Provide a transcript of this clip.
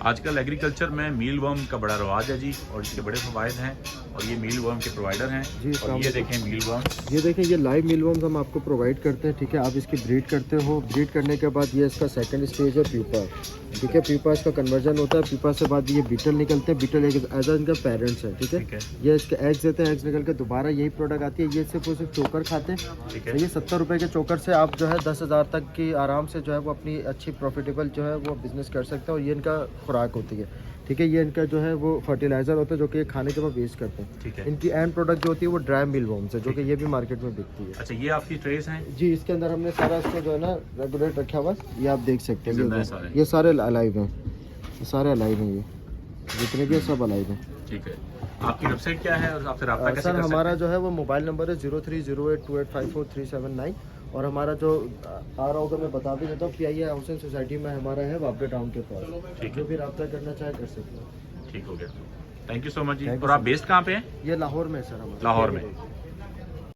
आजकल एग्रीकल्चर में मील वर्म का बड़ा रवाज है जी, और इसके बड़े फ़वाइद हैं, और ये मील वर्म के प्रोवाइडर हैं जी। और ये देखें मील वर्म, ये देखें, ये लाइव मील वर्म्स हम आपको प्रोवाइड करते हैं, ठीक है। आप इसकी ब्रीड करते हो, ब्रीड करने के बाद ये इसका सेकंड स्टेज है प्यूपा, ठीक है। प्यूपा इसका कन्वर्जन होता है, प्यूपा से बाद ये बीटल निकलते हैं, बीटल एक एज इनका पेरेंट्स है, ठीक है। ये इसके एग्स देते हैं, एग्स निकल के दोबारा यही प्रोडक्ट आती है। ये सिर्फ चोकर खाते हैं, तो ये 70 रुपये के चोकर से आप जो है 10,000 तक की आराम से जो है वो अपनी अच्छी प्रॉफिटेबल जो है वो बिज़नेस कर सकते हैं। और ये इनका खुराक होती है, ठीक है। ये इनका जो है वो फर्टिलाइज़र होता है जो कि ये खाने के बाद वेस्ट करते हैं, ठीक है। इनकी एंड प्रोडक्ट जो होती है वो ड्राई मील वर्म्स है, जो कि ये भी मार्केट में बिकती है। अच्छा, ये आपकी ट्रेस हैं जी, इसके अंदर हमने सारा इसको जो है ना रेगुलेट रखा हुआ है, ये आप देख सकते हैं। ये सारे अलाइव हैं, ये सारे अलाइव हैं, ये जितने भी सब अलाइव हैं, ठीक है। आपकी वेबसाइट क्या है और आपसे रब्ता कैसे सर? कर हमारा जो है वो मोबाइल नंबर है 03082854 और हमारा जो आ रहा होगा मैं बता भी देता हूँ, PIA हाउसिंग सोसाइटी में हमारा है वापडे टाउन के पास, ठीक है। जो भी रब्ता करना चाहे कर सकते हैं। ठीक हो गया, थैंक यू सो मच जी। और आप बेस्ड कहाँ पे हैं? ये लाहौर में है सर, हमारा लाहौर में।